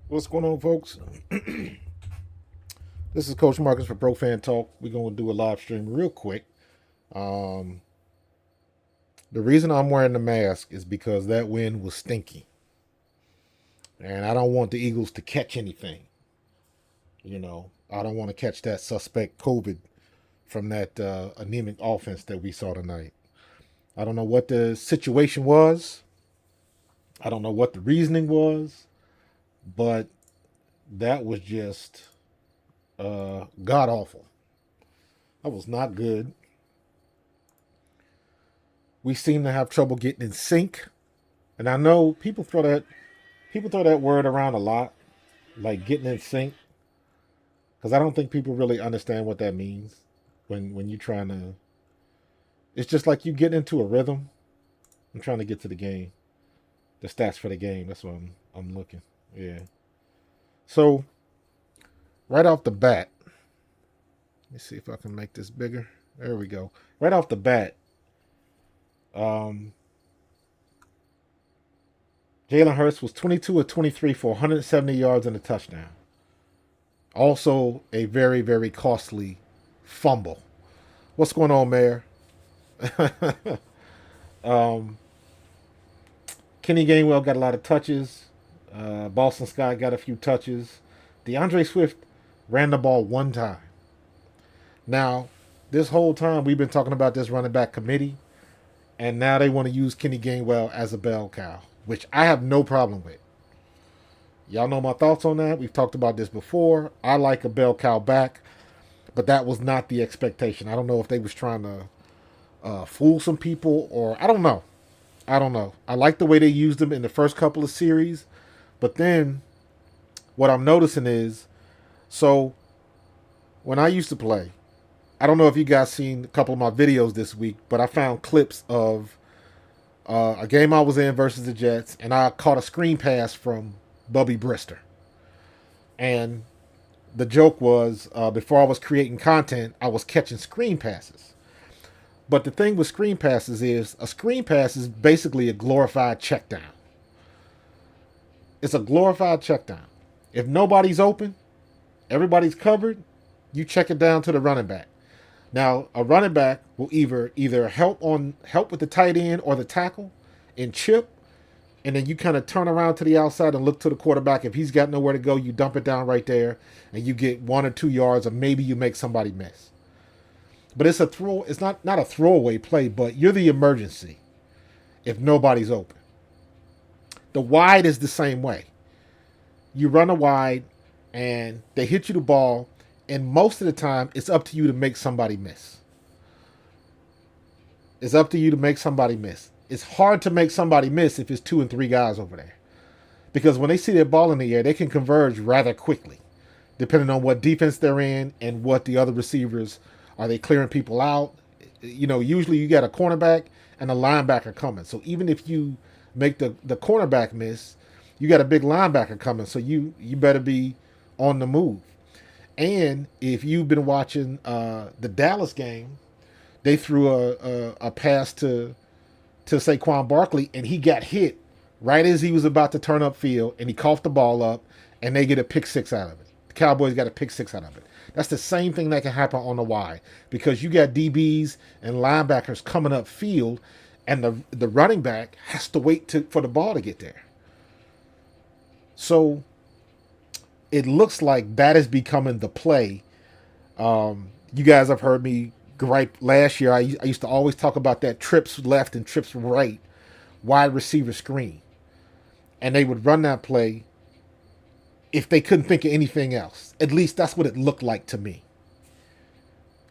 What's going on, folks? This is Coach Marcus for Pro Fan Talk. We're going to do a live stream real quick. Um, the reason I'm wearing the mask is because that wind was stinky, and I don't want the Eagles to catch anything. I don't want to catch that suspect COVID from that anemic offense that we saw tonight. I don't know what the situation was. I don't know what the reasoning was, but that was just god awful. That was not good. We seem to have trouble getting in sync. And I know people throw that word around a lot, like getting in sync, because I don't think people really understand what that means when you're trying to. It's just like you get into a rhythm. I'm trying to get to the game, the stats for the game. That's what I'm looking. Yeah. So right off the bat, let me see if I can make this bigger. There we go. Right off the bat, um, Jalen Hurts was 22 of 23 for 170 yards and a touchdown. Also, a very, very costly fumble. What's going on, Mayor? um, Kenny Gainwell got a lot of touches. Boston Scott got a few touches. DeAndre Swift ran the ball one time. Now, this whole time we've been talking about this running back committee, and now they want to use Kenny Gainwell as a bell cow, which I have no problem with. Y'all know my thoughts on that. We've talked about this before. I like a bell cow back, but that was not the expectation. I don't know if they was trying to fool some people, or I don't know. I don't know. I like the way they used him in the first couple of series, but then what I'm noticing is, so when I used to play, I don't know if you guys seen a couple of my videos this week, but I found clips of a game I was in versus the Jets, and I caught a screen pass from Bubby Brister. And the joke was before I was creating content, I was catching screen passes. But the thing with screen passes is a screen pass is basically a glorified check down. It's a glorified check down. If nobody's open, everybody's covered, you check it down to the running back. Now, a running back will either help with the tight end or the tackle and chip, and then you kind of turn around to the outside and look to the quarterback. If he's got nowhere to go, you dump it down right there, and you get 1 or 2 yards, or maybe you make somebody miss. But it's a throw. It's not a throwaway play, but you're the emergency if nobody's open. The wide is the same way. You run a wide, and they hit you the ball, and most of the time, it's up to you to make somebody miss. It's up to you to make somebody miss. It's hard to make somebody miss if it's 2 and 3 guys over there. Because when they see that ball in the air, they can converge rather quickly, depending on what defense they're in and what the other receivers are. They clearing people out? Usually you got a cornerback and a linebacker coming. So even if you make the cornerback miss, you got a big linebacker coming. So you better be on the move. And if you've been watching the Dallas game, they threw a pass to Saquon Barkley, and he got hit right as he was about to turn upfield, and he coughed the ball up, and they get a pick six out of it. The Cowboys got a pick six out of it. That's the same thing that can happen on the Y, because you got DBs and linebackers coming up field, and the running back has to wait for the ball to get there. So it looks like that is becoming the play. You guys have heard me gripe last year. I used to always talk about that trips left and trips right wide receiver screen. And they would run that play if they couldn't think of anything else. At least that's what it looked like to me.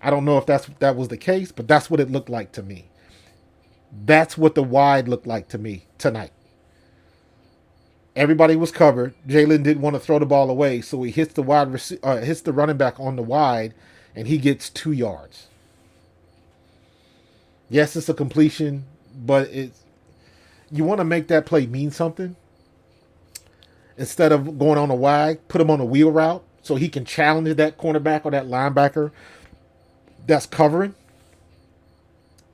I don't know if that was the case, but that's what it looked like to me. That's what the wide looked like to me tonight. Everybody was covered. Jalen didn't want to throw the ball away, so he hits hits the running back on the wide, and he gets 2 yards. Yes, it's a completion, but you want to make that play mean something. Instead of going on a wide, put him on a wheel route so he can challenge that cornerback or that linebacker that's covering,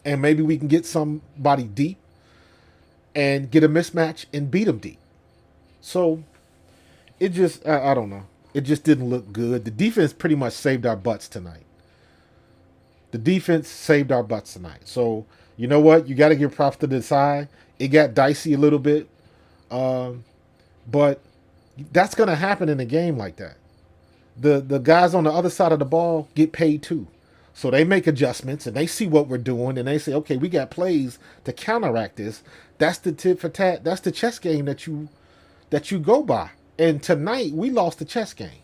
and maybe we can get somebody deep and get a mismatch and beat them deep. So it just I don't know. It just didn't look good. The defense pretty much saved our butts tonight. The defense saved our butts tonight. So you know what? You got to give props to the side. It got dicey a little bit, um, but that's going to happen in a game like that. The guys on the other side of the ball get paid too. So they make adjustments and they see what we're doing and they say, okay, we got plays to counteract this. That's the tit for tat. That's the chess game that you go by. And tonight we lost the chess game.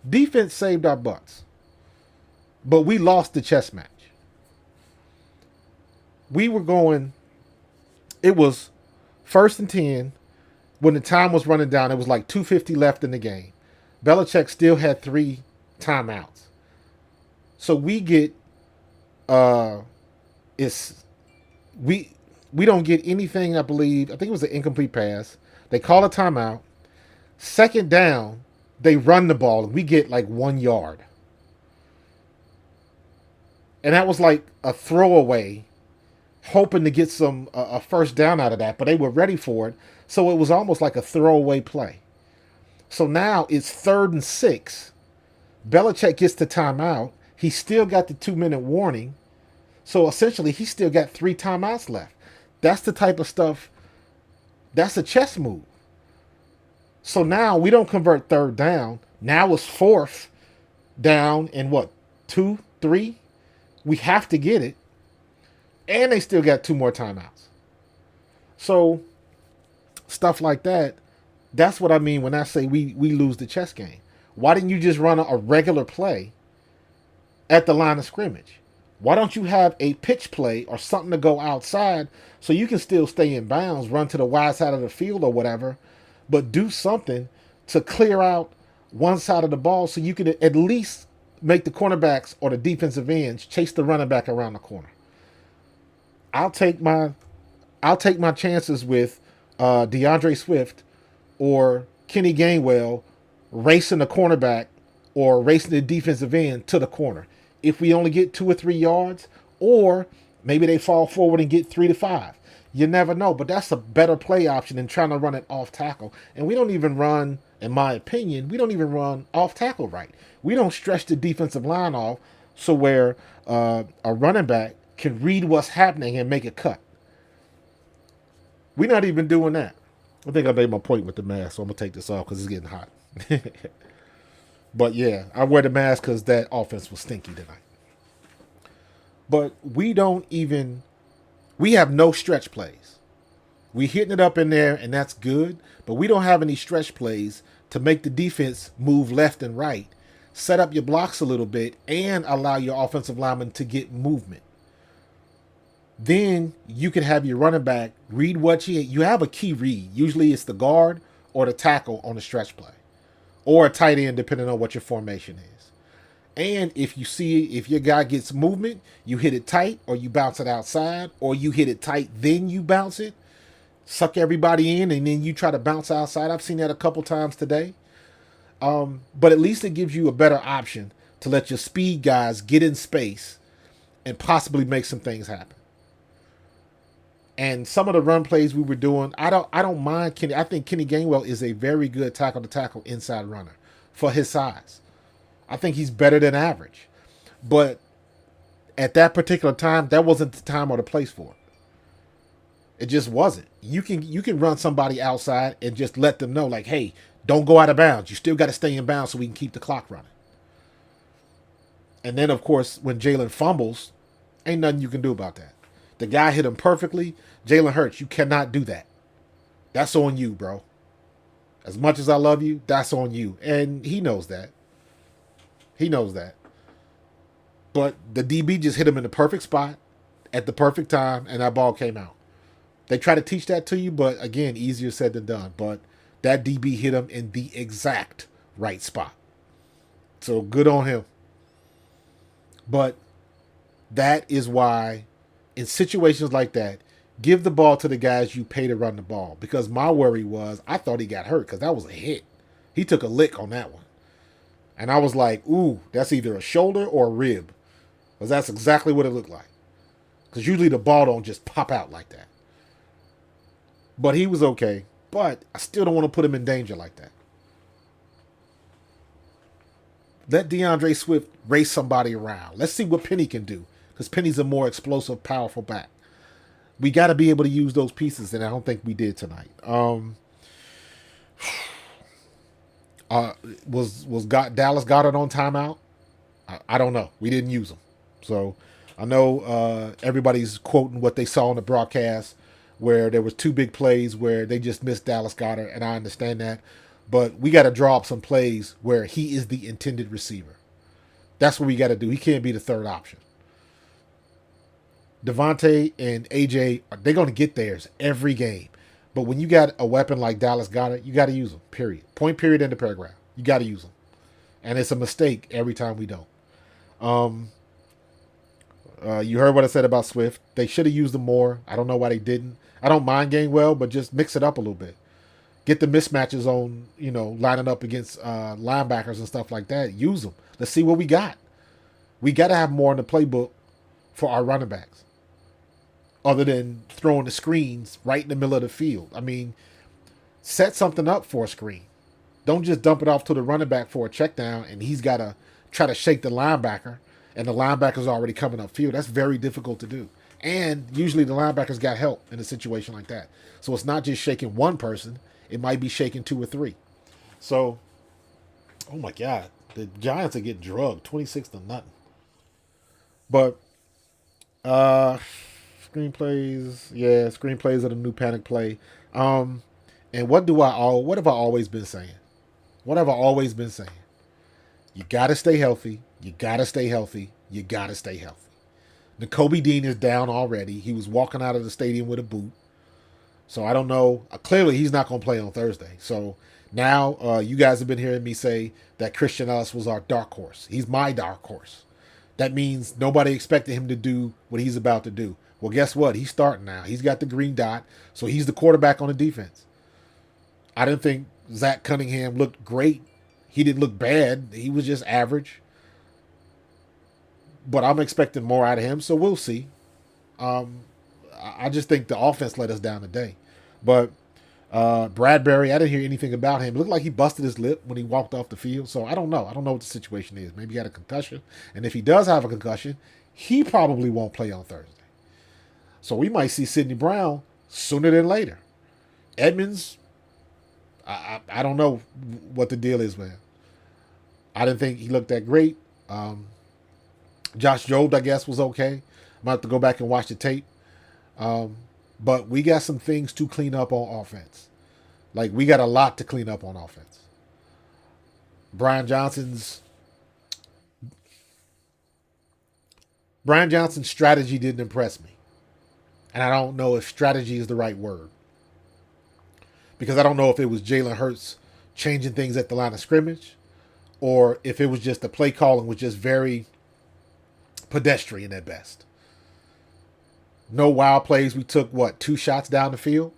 Defense saved our butts, but we lost the chess match. We were going. It was 1st and 10 when the time was running down. It was like 2:50 left in the game. Belichick still had 3 timeouts. So we get it's we don't get anything, I believe. I think it was an incomplete pass. They call a timeout. 2nd down, they run the ball and we get like 1 yard. And that was like a throwaway, hoping to get some a first down out of that, but they were ready for it. So it was almost like a throwaway play. So now it's 3rd and 6. Belichick gets the timeout. He still got the 2-minute warning. So essentially, he still got 3 timeouts left. That's the type of stuff. That's a chess move. So now we don't convert 3rd down. Now it's 4th down and what? 2, 3? We have to get it. And they still got 2 more timeouts. So stuff like that. That's what I mean when I say we lose the chess game. Why didn't you just run a regular play at the line of scrimmage? Why don't you have a pitch play or something to go outside so you can still stay in bounds, run to the wide side of the field or whatever, but do something to clear out one side of the ball so you can at least make the cornerbacks or the defensive ends chase the running back around the corner. I'll take my chances with DeAndre Swift or Kenny Gainwell racing the cornerback or racing the defensive end to the corner. If we only get 2 or 3 yards, or maybe they fall forward and get 3 to 5. You never know, but that's a better play option than trying to run it off tackle. And we don't even run, in my opinion, we don't even run off tackle right. We don't stretch the defensive line off so where a running back can read what's happening and make a cut. We're not even doing that. I think I made my point with the mask, so I'm going to take this off because it's getting hot. But yeah, I wear the mask because that offense was stinky tonight. But we have no stretch plays. We hitting it up in there, and that's good, but we don't have any stretch plays to make the defense move left and right, set up your blocks a little bit, and allow your offensive lineman to get movement. Then you can have your running back read what you have a key read. Usually it's the guard or the tackle on the stretch play, or a tight end, depending on what your formation is. And if your guy gets movement, you hit it tight or you bounce it outside, or you hit it tight, then you bounce it, suck everybody in, and then you try to bounce outside. I've seen that a couple times today. But at least it gives you a better option to let your speed guys get in space and possibly make some things happen. And some of the run plays we were doing, I don't mind Kenny. I think Kenny Gainwell is a very good tackle-to-tackle inside runner for his size. I think he's better than average. But at that particular time, that wasn't the time or the place for it. It just wasn't. You can run somebody outside and just let them know, like, hey, don't go out of bounds. You still got to stay in bounds so we can keep the clock running. And then, of course, when Jalen fumbles, ain't nothing you can do about that. The guy hit him perfectly. Jalen Hurts, you cannot do that. That's on you, bro. As much as I love you, that's on you. And he knows that. He knows that. But the DB just hit him in the perfect spot at the perfect time, and that ball came out. They try to teach that to you, but again, easier said than done. But that DB hit him in the exact right spot. So good on him. But that is why, in situations like that, give the ball to the guys you pay to run the ball. Because my worry was, I thought he got hurt because that was a hit. He took a lick on that one. And I was like, ooh, that's either a shoulder or a rib. Because that's exactly what it looked like. Because usually the ball don't just pop out like that. But he was okay. But I still don't want to put him in danger like that. Let DeAndre Swift race somebody around. Let's see what Penny can do, because Penny's a more explosive, powerful back. We got to be able to use those pieces, and I don't think we did tonight. Uh, was got Dallas Goddard on timeout? I don't know. We didn't use him, so I know everybody's quoting what they saw on the broadcast, where there was two big plays where they just missed Dallas Goddard, and I understand that, but we got to draw up some plays where he is the intended receiver. That's what we got to do. He can't be the third option. Devontae and AJ, they're going to get theirs every game. But when you got a weapon like Dallas Goddard, you got to use them, period. Point, period, end of paragraph. You got to use them. And it's a mistake every time we don't. You heard what I said about Swift. They should have used them more. I don't know why they didn't. I don't mind Gainwell, but just mix it up a little bit. Get the mismatches on, lining up against linebackers and stuff like that. Use them. Let's see what we got. We got to have more in the playbook for our running backs, other than throwing the screens right in the middle of the field. I mean, set something up for a screen. Don't just dump it off to the running back for a check down and he's got to try to shake the linebacker and the linebacker's already coming upfield. That's very difficult to do. And usually the linebackers got help in a situation like that. So it's not just shaking one person. It might be shaking two or three. So, oh my God, the Giants are getting drugged 26-0. But, screenplays are the new panic play. And what have I always been saying? What have I always been saying? You gotta stay healthy. You gotta stay healthy. You gotta stay healthy. Nakobe Dean is down already. He was walking out of the stadium with a boot. So I don't know. Clearly he's not gonna play on Thursday. So now you guys have been hearing me say that Christian Ellis was our dark horse. He's my dark horse. That means nobody expected him to do what he's about to do. Well, guess what? He's starting now. He's got the green dot, so he's the quarterback on the defense. I didn't think Zach Cunningham looked great. He didn't look bad. He was just average. But I'm expecting more out of him, so we'll see. I just think the offense let us down today. But Bradbury, I didn't hear anything about him. It looked like he busted his lip when he walked off the field. So I don't know. I don't know what the situation is. Maybe he had a concussion. And if he does have a concussion, he probably won't play on Thursday. So we might see Sidney Brown sooner than later. Edmonds, I don't know what the deal is with him. I didn't think he looked that great. Josh Jobe, I guess, was okay. I'm going to have to go back and watch the tape. But we got some things to clean up on offense. Like, we got a lot to clean up on offense. Brian Johnson's strategy didn't impress me. And I don't know if strategy is the right word. Because I don't know if it was Jalen Hurts changing things at the line of scrimmage, or if it was just the play calling was just very pedestrian at best. No wild plays. We took, 2 shots down the field?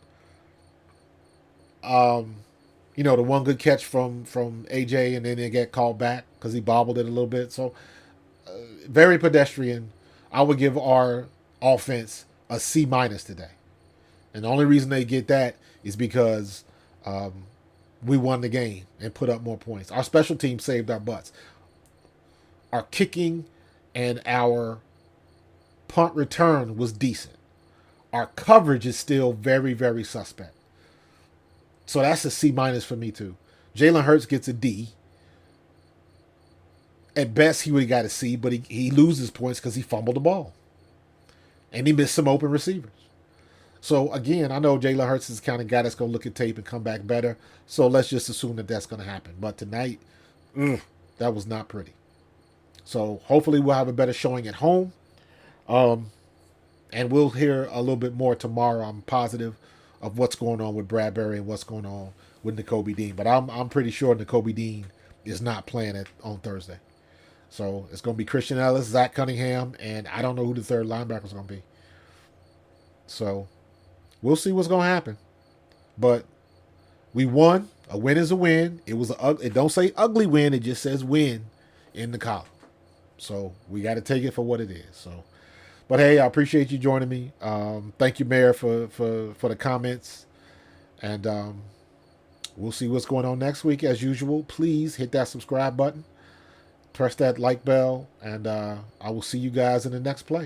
The one good catch from AJ, and then they get called back because he bobbled it a little bit. So, very pedestrian. I would give our offense a C- today. And the only reason they get that is because we won the game and put up more points. Our special team saved our butts. Our kicking and our punt return was decent. Our coverage is still very, very suspect. So that's a C- for me too. Jalen Hurts gets a D. At best, he would have got a C, but he loses points because he fumbled the ball. And he missed some open receivers. So, again, I know Jalen Hurts is the kind of guy that's going to look at tape and come back better. So, let's just assume that that's going to happen. But tonight, that was not pretty. So, hopefully we'll have a better showing at home. And we'll hear a little bit more tomorrow, I'm positive, of what's going on with Bradbury and what's going on with Nakobe Dean. But I'm pretty sure Nakobe Dean is not playing on Thursday. So, it's going to be Christian Ellis, Zach Cunningham, and I don't know who the third linebacker is going to be. So, we'll see what's going to happen. But we won. A win is a win. It don't say ugly win. It just says win in the column. So we got to take it for what it is. So, but hey, I appreciate you joining me. Thank you, Mayor, for the comments. And we'll see what's going on next week. As usual, please hit that subscribe button. press that like bell, and I will see you guys in the next play.